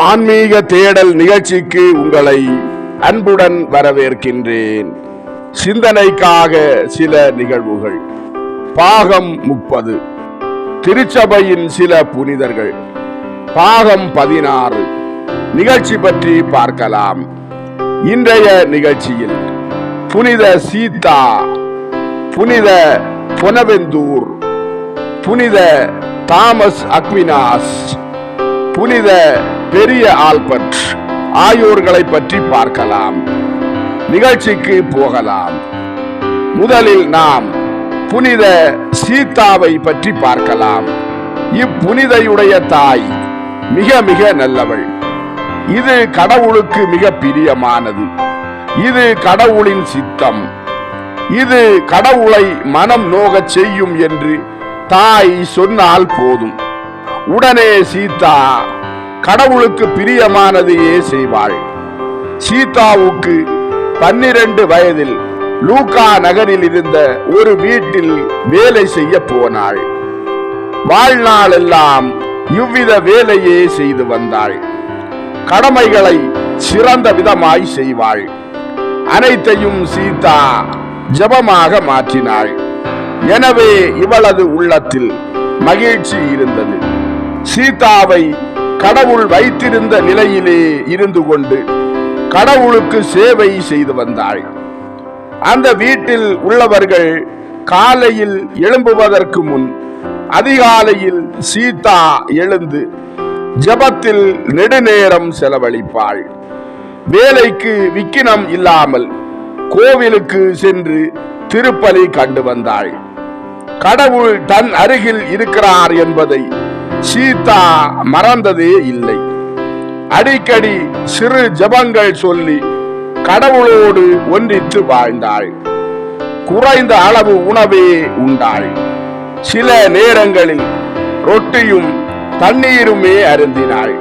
ஆன்மீக தேடல் நிகழ்ச்சிக்கு உங்களை அன்புடன் வரவேற்கின்றேன். சிந்தனைக்காக சில நிகழ்வுகள். பாகம் 30, திருச்சபையின் சில புனிதர்கள். பாகம் 16, நிகழ்ச்சி பற்றி பார்க்கலாம். இன்றைய நிகழ்ச்சியில் புனித சீதா, புனித பொனவெந்தூர், புனித தாமஸ் அக்வினாஸ், புனித பெரிய ஆல்பர்ட் ஆகியோர்களை பற்றி பார்க்கலாம். நிகழ்ச்சிக்கு போகலாம். முதலில் நாம் புனித சீதாவை பற்றி பார்க்கலாம். இப்புனிதையுடைய தாய் மிக மிக நல்லவள். இது கடவுளுக்கு மிக பிரியமானது. இது கடவுளின் சித்தம். இது கடவுளை மனம் நோகச் செய்யும் என்று தாய் சொன்னால் போதும். உடனே சீதா கடவுளுக்கு பிரியமானதையே செய்வாள். சீதாவுக்கு 12 வயதில் லூக்கா நகரில் இருந்த ஒரு வீட்டில் வேலை செய்ய போனாள். வாழ்நாள் எல்லாம் இவ்வித வேலையே செய்து வந்தாள். கடமைகளை சிறந்த விதமாய் செய்வாள். அனைத்தையும் சீதா ஜபமாக மாற்றினாள். எனவே இவளது உள்ளத்தில் மகிழ்ச்சி இருந்தது. சீதாவை கடவுள் வைத்திருந்த நிலையிலே இருந்து கொண்டு கடவுளுக்கு சேவை செய்து வந்தாள். அந்த வீட்டில் உள்ளவர்கள் காலையில் எழும்புவதற்கு முன் அதிகாலையில் சீதா எழுந்து ஜபத்தில் நெடுநேரம் செலவழிப்பாள். வேலைக்கு விக்கினம் இல்லாமல் கோவிலுக்கு சென்று திருப்பலி கண்டு வந்தாள். கடவுள் தன் அருகில் இருக்கிறார் என்பதை சீதா மறந்ததே இல்லை. அடிக்கடி சிறு ஜபங்கள் சொல்லி கடவுளோடு ஒன்றித்து வாழ்ந்தாள். குறைந்த அளவு உணவே உண்டாள். சில நேரங்களில் ரொட்டியும் தண்ணீருமே அருந்தினாள்.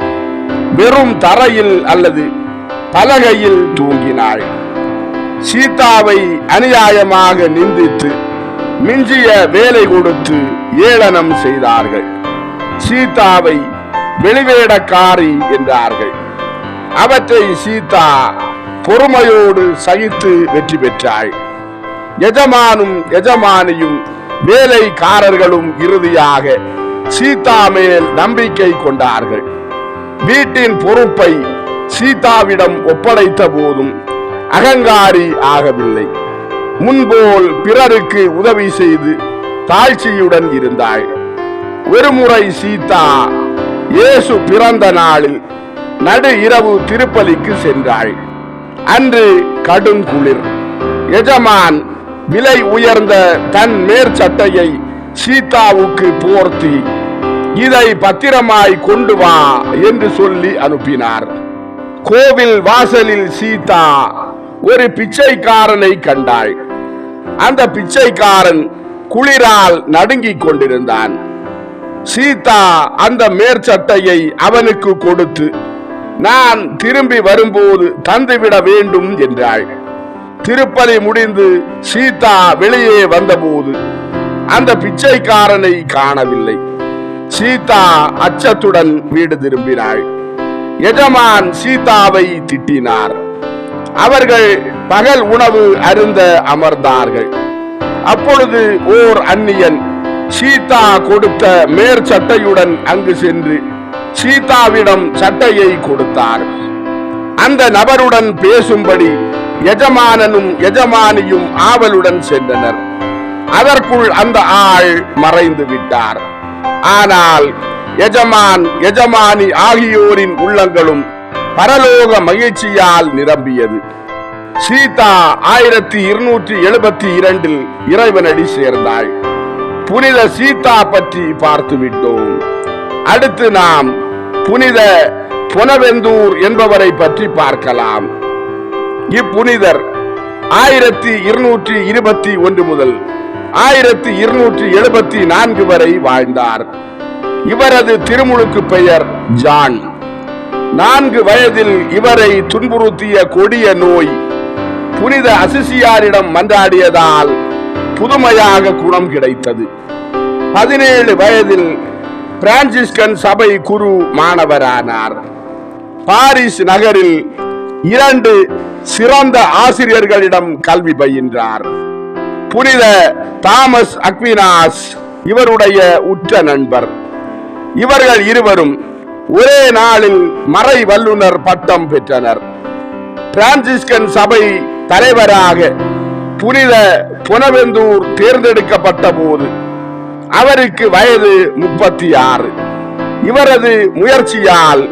வெறும் தரையில் அல்லது பலகையில் தூங்கினாள். சீதாவை அநியாயமாக நிந்தித்து மிஞ்சிய வேலை கொடுத்து ஏளனம் செய்தார்கள். சீதாவை வெளிவேடக்காரி என்றார்கள். அவற்றை சீதா பொறுமையோடு சகித்து வெற்றி பெற்றாள். எஜமானும் எஜமானியும் வேலைக்காரர்களும் இறுதியாக சீதா மேல் நம்பிக்கை கொண்டார்கள். வீட்டின் பொறுப்பை சீதாவிடம் ஒப்படைத்த போதும் அகங்காரி ஆகவில்லை. முன்போல் பிறருக்கு உதவி செய்து தாழ்ச்சியுடன் இருந்தாள். ஒருமுறை சீதா இயேசு பிறந்த நாளில் நடு இரவு திருப்பலிக்கு சென்றாள். அன்று கடும் குளிர். எஜமான் விலை உயர்ந்த தன் மேற்சட்டையை சீதாவுக்கு போர்த்தி இதை பத்திரமாய் கொண்டு வா என்று சொல்லி அனுப்பினார். கோவில் வாசலில் சீதா ஒரு பிச்சைக்காரனை கண்டாள். அந்த பிச்சைக்காரன் குளிரால் நடுங்கிக் கொண்டிருந்தான். சீதா அந்த மேற்சட்டையை அவனுக்கு கொடுத்து, நான் திரும்பி வரும்போது தந்துவிட வேண்டும் என்றாள். திருப்பலி முடிந்து சீதா வெளியே வந்தபோது அந்த பிச்சைக்காரனை காணவில்லை. சீதா அச்சத்துடன் வீடு திரும்பினாள். எஜமான் சீதாவை திட்டினார். அவர்கள் பகல் உணவு அருந்த அமர்ந்தார்கள். அப்பொழுது ஓர் அந்நியன் சீதா கொடுத்த மேற்சட்டையுடன் அங்கு சென்று சீதாவிடம் சட்டையை கொடுத்தார். அந்த நபருடன் பேசும்படி எஜமானனும் எஜமானியும் ஆவலுடன் சென்றனர். அதற்குள் அந்த ஆள் மறைந்து விட்டார். ஆனால் எஜமான் எஜமானி ஆகியோரின் உள்ளங்களும் பரலோக மகிழ்ச்சியால் நிரம்பியது. சீதா 1272 இறைவனடி சேர்ந்தாள். புனித சீதா பற்றி பார்த்து விட்டோம். அடுத்து நாம் புனித பொனவெந்தூர் என்பவரை பற்றி பார்க்கலாம். இப்புனிதர் 1221 முதல் 1274 வரை வாழ்ந்தார். இவரது திருமுழுக்கு பெயர் ஜான். 4 வயதில் இவரை துன்புறுத்திய கொடிய நோய் புனித அசிசியாரிடம் மன்றாடியதால் புதுமையாக குணம் கிடைத்தது. 17 வயதில் பிரான்சிஸ்கன் சபை குரு மாணவரானார். பாரிஸ் நகரில் 2 சிறந்த ஆசிரியர்களிடம் கல்வி பயின்றார். புனித தாமஸ் அக்வினாஸ் இவருடைய உற்ற நண்பர். இவர்கள் இருவரும் ஒரே நாளில் மறை வல்லுனர் பட்டம் பெற்றனர். பிரான்சிஸ்கன் சபை தலைவராக புனித பொனவெந்தூர் தேர்ந்தெடுக்கப்பட்ட போது அவருக்கு வயது 36. இவரது முயற்சியால்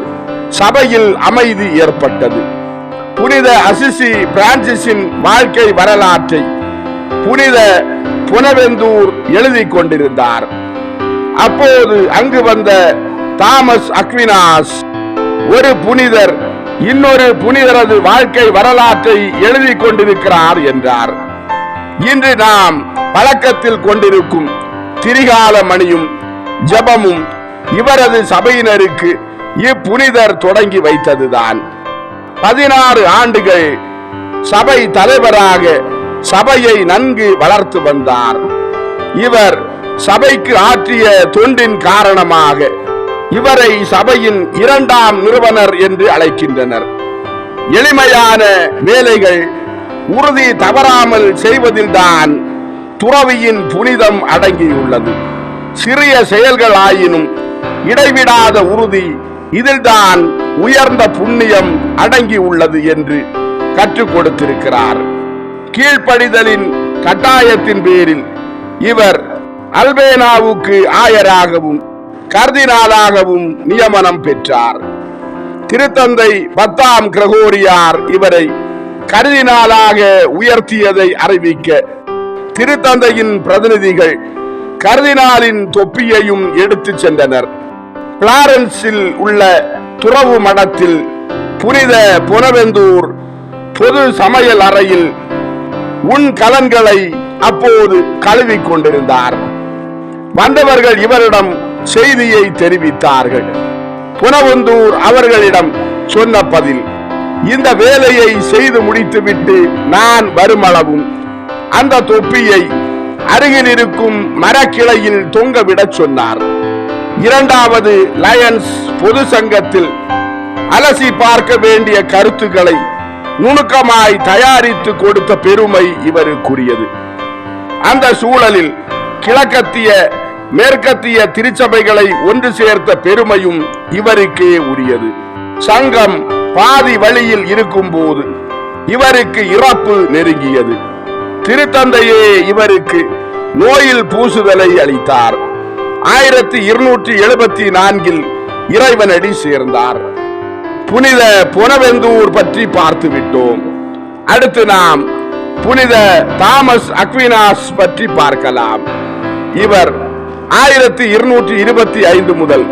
சபையில் அமைதி ஏற்பட்டது. புனித அசிசி பிரான்சிஸின் வாழ்க்கை வரலாற்றை புனித பொனவெந்தூர் எழுதி கொண்டிருந்தார். அப்போது அங்கு வந்த தாமஸ் அக்வினாஸ், ஒரு புனிதர் இன்னொரு புனிதரது வாழ்க்கை வரலாற்றை எழுதி கொண்டிருக்கிறார் என்றார். இன்று நாம் பழக்கத்தில் கொண்டிருக்கும் திரிகால மணியும் ஜபமும் இவரது சபையினருக்கு இப்புனிதர் தொடங்கி வைத்ததுதான். 16 ஆண்டுகள் சபை தலைவராக சபையை நன்கு வளர்த்து வந்தார். இவர் சபைக்கு ஆற்றிய தொண்டின் காரணமாக இவரை சபையின் 2ஆம் நிறுவனர் என்று அழைக்கின்றனர். எளிமையான வேலைகள் உறுதி தவறாமல் செய்வதில்தான் துறவியின் புனிதம் அடங்கியுள்ளது. சிறிய செயல்கள் ஆயினும் இடைவிடாத உறுதி, இதில்தான் உயர்ந்த புண்ணியம் அடங்கி உள்ளது என்று கற்றுக் கொடுத்திருக்கிறார். கீழ்ப்படிதலின் கட்டாயத்தின் பேரில் இவர் அல்பேனாவுக்கு ஆயராகவும் கர்தினாலாகவும் நியமனம் பெற்றார். திருத்தந்தை 10ஆம் கிரகோரியார் இவரை கர்தினாலாக உயர்த்தியதை அறிவிக்க திருத்தந்தையின் பிரதிநிதிகள் கர்தினாலின் தொப்பியையும் எடுத்து சென்றனர். பிளாரன்ஸில் உள்ள துறவு மடத்தில் புனித பொனவெந்தூர் பொது சமையல் அறையில் கலன்களை அப்போது கழுவிக் கொண்டிருந்தார். வந்தவர்கள் இவரிடம் செய்தியை தெரிவித்தார்கள். பொனவெந்தூர் அவர்களிடம் சொன்ன பதில், இந்த வேலையை செய்து முடித்துவிட்டு நான் வருமளவும் அந்த தொப்பியை அருகில் இருக்கும் மரக்கிளையில் தொங்கவிடச் சொன்னார். 2வது லயன்ஸ் பொது சங்கத்தில் அலசி பார்க்க வேண்டிய கருத்துக்களை நுணுக்கமாய் தயாரித்து கொடுத்த பெருமை இவருக்குரியது. அந்த சூழலில் கிழக்கத்திய மேற்கத்திய திருச்சபைகளை ஒன்று சேர்த்த பெருமையும் இவருக்கே உரியது. சங்கம் பாதி வழியில் இருக்கும் போது இவருக்கு இறப்பு நெருங்கியது. திருத்தந்தையே இவருக்கு நோயில் பூசுதலை அளித்தார். 1274 இறைவனடி சேர்ந்தார். புனித பொனவெந்தூர் பற்றி பார்த்து விட்டோம். அடுத்து நாம் புனித தாமஸ் அக்வினாஸ் பற்றி பார்க்கலாம். இவர் 1225 முதல்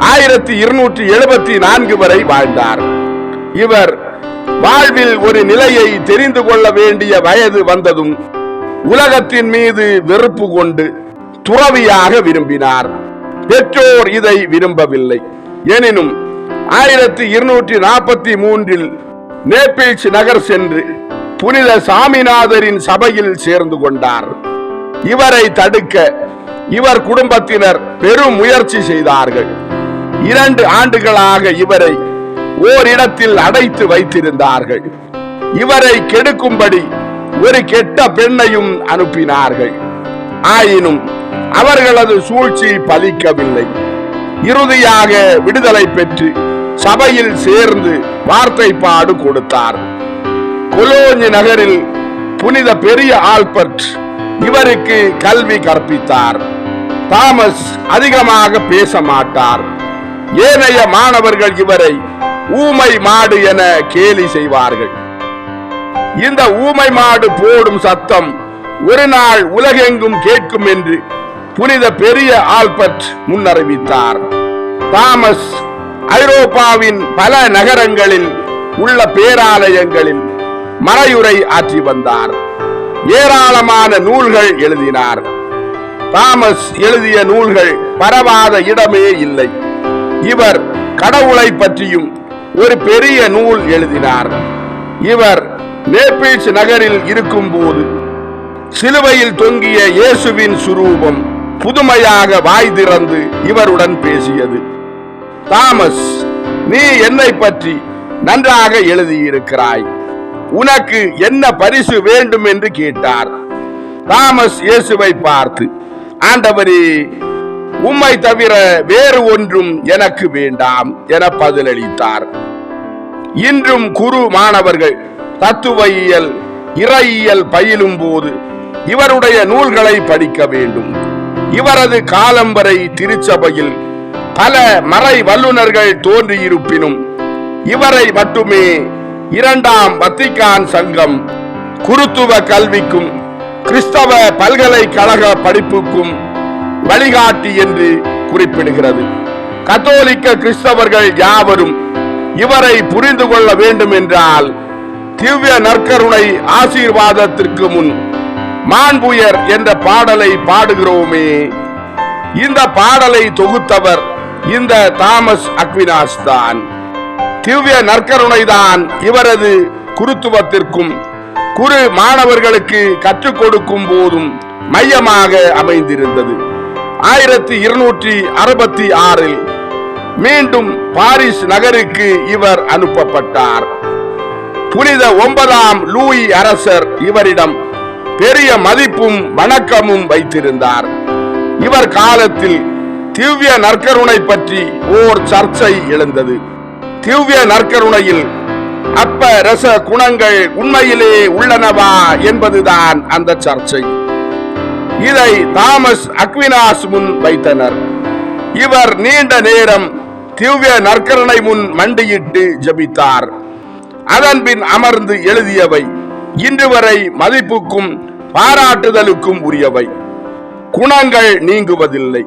1274 வரை வாழ்ந்தார். இவர் வாழ்வில் ஒரு நிலையை தெரிந்து கொள்ள வேண்டிய வயது வந்ததும் உலகத்தின் மீது வெறுப்பு கொண்டு துறவியாக விரும்பினார். பெற்றோர் இதை விரும்பவில்லை. எனினும் 1243 நேபிள்ஸ் நகர் சென்று புனித சாமிநாதரின் சபையில் சேர்ந்து கொண்டார். இவரை தடுக்க இவர் குடும்பத்தினர் பெரும் முயற்சி செய்தார்கள். 2 ஆண்டுகளாக இவரை ஓரிடத்தில் அடைத்து வைத்திருந்தார்கள். இவரை கெடுக்கும்படி ஒரு கெட்ட பெண்ணையும் அனுப்பினார்கள். ஆயினும் அவர்களது சூழ்ச்சி பலிக்கவில்லை. இறுதியாக விடுதலை பெற்று சபையில் சேர்ந்து வார்த்தைப்பாடு கொடுத்தார். கொலோஞ் நகரில் புனித பெரிய ஆல்பர்ட் இவருக்கு கல்வி கற்பித்தார். தாமஸ் அதிகமாக பேச மாட்டார். ஏனைய மாணவர்கள் இவரை ஊமை மாடு என கேலி செய்வார்கள். இந்த ஊமை மாடு போடும் சத்தம் ஒரு நாள் உலகெங்கும் கேட்கும் என்று புனித பெரிய ஆல்பர்ட் முன்னறிவித்தார். தாமஸ் ஐரோப்பாவின் பல நகரங்களில் உள்ள பேராலயங்களில் மறையுரை ஆற்றி வந்தார். ஏராளமான நூல்கள் எழுதினார். தாமஸ் எழுதிய நூல்கள் பரவாத இடமே இல்லை. இவர் கடவுளை பற்றியும் ஒரு பெரிய நூல் எழுதினார். இவர் நேபிள்ஸ் நகரில் இருக்கும் போது சிலுவையில் தொங்கிய இயேசுவின் சுரூபம் புதுமையாக வாய் திறந்து இவருடன் பேசியது. தாமஸ் நீ என்னை பற்றி நன்றாக எழுதியிருக்கிறாய். உனக்கு என்ன பரிசு வேண்டும் என்று கேட்டார். தாமஸ் இயேசுவை பார்த்து, ஆண்டவரே, உம்மை தவிர வேறு ஒன்றும் எனக்கு வேண்டாம் என பதிலளித்தார். இன்றும் குரு மாணவர்கள் தத்துவயியல், இறையியல் பயிலும் போது இவருடைய நூல்களை படிக்க வேண்டும். இவரது காலம் வரை திருச்சபையில் பல மறை வல்லுநர்கள் தோன்றியிருப்பினும் இவரை மட்டுமே இரண்டாம் வத்திக்கான் சங்கம் குருத்துவ கல்விக்கும் கிறிஸ்தவ பல்கலைக்கழக படிப்புக்கும் வழிகாட்டி என்று குறிப்பிடுகிறது. கத்தோலிக்க கிறிஸ்தவர்கள் யாவரும் இவரை புரிந்து கொள்ள வேண்டும் என்றால் திவ்ய நற்கருணை ஆசீர்வாதத்திற்கு முன் மாண்புயர் என்ற பாடலை பாடுகிறோமே. இந்த பாடலை தொகுத்தவர் இந்த தாமஸ் அக்வினாஸ் தான். திவ்ய நற்கருணை தான் இவரது குருத்துவத்திற்கும் குரு மாணவர்களுக்கு கற்றுக் கொடுக்கும் போதும் மையமாக அமைந்திருந்தது. 1266 மீண்டும் பாரிஸ் நகருக்கு இவர் அனுப்பப்பட்டார். புனித 9ஆம் லூயி அரசர் இவரிடம் பெரிய மதிப்பும் வணக்கமும் வைத்திருந்தார். இவர் காலத்தில் திவ்ய நற்கருணை பற்றி ஓர் சர்ச்சை எழுந்தது. திவ்ய நற்கருணையில் அப்ப ரச குணங்கள் உண்மையிலே உள்ளனவா என்பதுதான் அந்த சர்ச்சை. இதை தாமஸ் அக்வினாஸ் முன் வைத்தனர். இவர் நீண்ட நேரம் திவ்ய நற்கருணை முன் மண்டியிட்டு ஜபித்தார். அதன் பின் அமர்ந்து எழுதியவை இன்று வரை மதிப்புக்கும் பாராட்டுதலுக்கும் உரியவை. குணங்கள் நீங்குவதில்லை,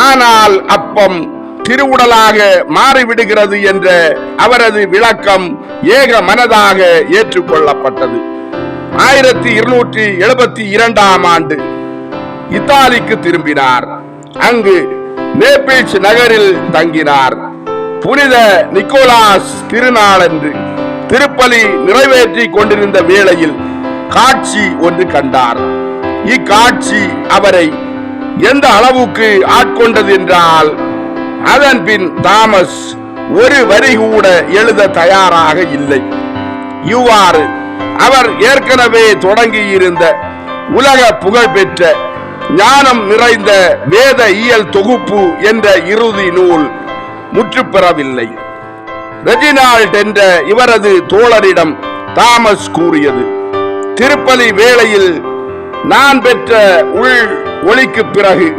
ஆனால் அப்பம் திருவுடலாக மாறிவிடுகிறது என்ற அவரது விளக்கம் ஏக மனதாக ஏற்றுக்கொள்ளப்பட்டது. 1272ஆம் ஆண்டு இத்தாலிக்கு திரும்பினார். அங்கு நேபிள்ஸ் நகரில் தங்கினார். புனித நிக்கோலாஸ் திருநாளன்று திருப்பலி நிறைவேற்றி கொண்டிருந்த வேளையில் காட்சி ஒன்று கண்டார். இக்காட்சி அவரை எந்த அளவுக்கு ஆட்கொண்டது என்றால் அதன் பின் தாமஸ் ஒரு வரி கூட எழுத தயாராக இல்லை. இவ்வாறு அவர் ஏற்கனவே தொடங்கியிருந்த உலக புகழ்பெற்ற ஞானம் நிறைந்த வேத இயல் தொகுப்பு என்ற இறுதி நூல் முற்றுப்பெறவில்லை. ரெஜினால்ட் என்ற இவரது தோழரிடம் தாமஸ் கூறியது, திருப்பலி வேளையில் நான் பெற்ற உள் ஒளிக்கு பிறகு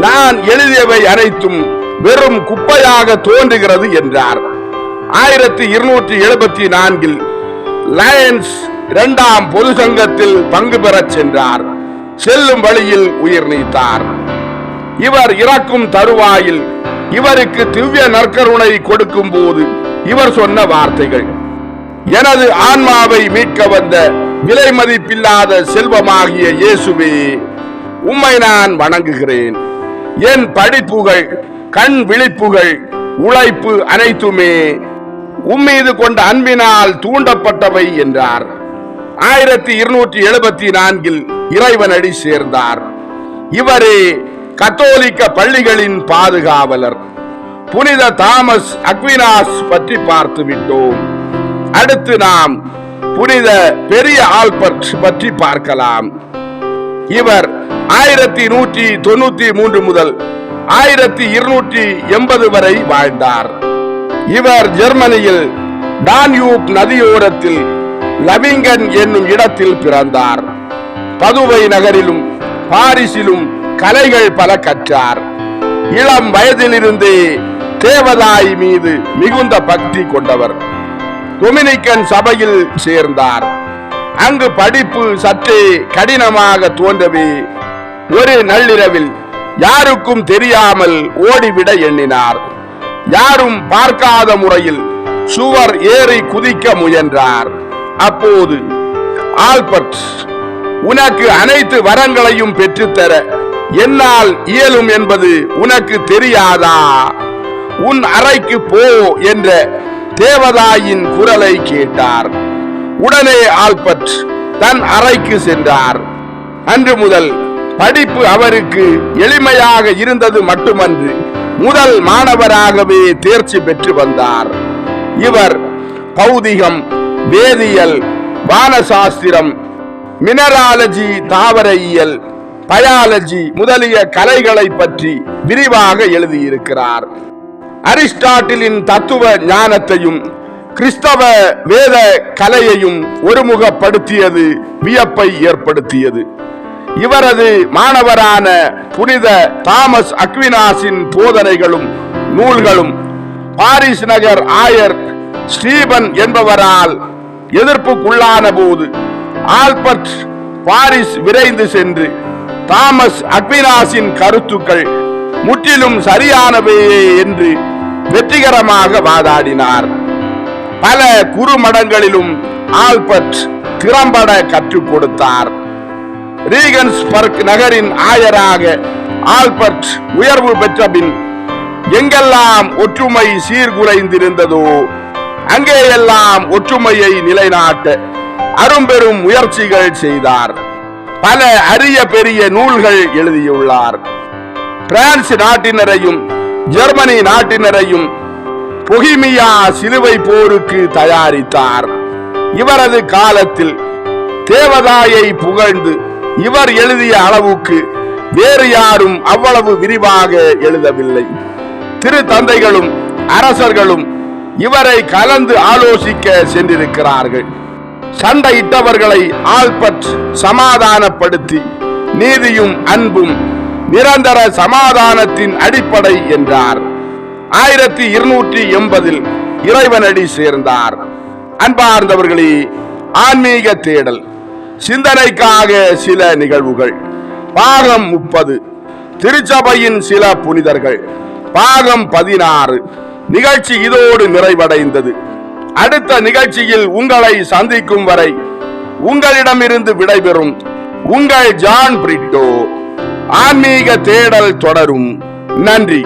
நான் எழுதியவை அனைத்தும் வெறும் குப்பையாக தோன்றுகிறது என்றார். 1274 லயன்ஸ் 2ஆம் பொது சங்கத்தில் பங்கு பெறச் சென்றார். செல்லும் வழியில் உயிர் நீத்தார். இவர் இறக்கும் தருவாயில் இவருக்கு திவ்ய நற்கருணை கொடுக்கும் போது இவர் சொன்ன வார்த்தைகள், எனது ஆன்மாவை மீட்க வந்த விலை மதிப்பில்லாத செல்வமாகிய இயேசுவே, உம்மை நான் வணங்குகிறேன். என் படிப்புகள், கண் விழிப்புகள், உழைப்பு அனைத்துமே உம்மீது கொண்ட அன்பினால் தூண்டப்பட்டவை என்றார். 1274 இறைவனடி சேர்ந்தார். இவரே கத்தோலிக்க பள்ளிகளின் பாதுகாவலர். புனித தாமஸ் அக்வினாஸ் பற்றி பார்த்து விட்டோம். அடுத்து நாம் புனித பெரிய ஆல்பர்ட் பற்றி பார்க்கலாம். இவர் 1193 முதல் 1280 வரை வாழ்ந்தார். இவர் ஜெர்மனியில் டான்யூப் நதியோரத்தில் லவிங்கன் என்னும் இடத்தில் பிறந்தார். பதுவை நகரிலும் பாரிஸிலும் கலைகள் பல கற்றார். இளம் வயதிலிருந்தே தேவதாய் மீது மிகுந்த பக்தி கொண்டவர். டொமினிக்கன் சபையில் சேர்ந்தார். அங்கு படிப்பு சற்றே கடினமாக தோன்றவே ஒரு நள்ளிரவில் யாருக்கும் தெரியாமல் ஓடிவிட எண்ணினார். யாரும் பார்க்காத முறையில் சுவர் ஏறி குதிக்க முயன்றார். அப்போது ஆல்பர்ட், உனக்கு அனைத்து வரங்களையும் பெற்றுத்தர என்னால் இயலும் என்பது உனக்கு தெரியாதா? உன் அறைக்கு போ என்ற தேவதாயின் குரலை கேட்டார். உடனே ஆல்பர்ட் தன் அறைக்கு சென்றார். அன்று முதல் படிப்பு அவருக்கு எளிமையாக இருந்தது மட்டுமன்று முதல் மாணவராகவே தேர்ச்சி பெற்று வந்தார். இவர் பௌதிகம், வேதியியல், வானசாஸ்திரம், மினராலஜி, தாவரையியல், பயாலஜி முதலிய கலைகளை பற்றி விரிவாக எழுதியிருக்கிறார். அரிஸ்டாட்டிலின் தத்துவ ஞானத்தையும் கிறிஸ்தவ வேத கலையையும் ஒருமுகப்படுத்தியது வியப்பை ஏற்படுத்தியது. இவரது மாணவரான புனித தாமஸ் அக்வினாஸின் போதனைகளும் நூல்களும் பாரிஸ் நகர் ஆயர் ஸ்டீபன் என்பவரால் எதிர்ப்புக்குள்ளான போது ஆல்பர்ட் பாரிஸ் விரைந்து சென்று தாமஸ் அக்வினாஸின் கருத்துக்கள் முற்றிலும் சரியானவையே என்று வெற்றிகரமாக வாதாடினார். பல குறுமடங்களிலும் ஆல்பர்ட் திறம்பட கற்றுக் கொடுத்தார். ரீகன்ஸ்பர்க் நகரின் ஆயராக ஆல்பர்ட் உயர்வு பெற்ற பின் எங்கெல்லாம் ஒற்றுமை சீர்குலைந்திருந்ததோ அங்கேயெல்லாம் ஒற்றுமையை நிலைநாட்ட அரும்பெரும் முயற்சிகள் செய்தார். பல அரிய பெரிய நூல்கள் எழுதியுள்ளார். பிரான்ஸ் நாட்டினரையும் ஜெர்மனி நாட்டினரையும் பொஹிமியா சிலுவை போருக்கு தயாரித்தார். இவரது காலத்தில் தேவதாயை புகழ்ந்து இவர் எழுதிய அளவுக்கு வேறு யாரும் அவ்வளவு விரிவாக எழுதவில்லை. திருத்தந்தைகளும் அரசர்களும் இவரை கலந்து ஆலோசிக்க சென்றிருக்கிறார்கள். சண்டையிட்டவர்களை ஆல்பர்ட் சமாதானப்படுத்தி நீதியும் அன்பும் நிரந்தர சமாதானத்தின் அடிப்படை என்றார். 1280 இறைவனடி சேர்ந்தார். அன்பார்ந்தவர்களே, ஆன்மீக தேடல் சிந்தனைக்காக சில நிகழ்வுகள். பாகம் 30 திருச்சபையின் சில புனிதர்கள். பாகம் 16 நிகழ்ச்சி இதோடு நிறைவடைந்தது. அடுத்த நிகழ்ச்சியில் உங்களை சந்திக்கும் வரை உங்களிடமிருந்து விடைபெறும் உங்கள் ஜான் பிரிட்டோ. ஆன்மீக தேடல் தொடரும். நன்றி.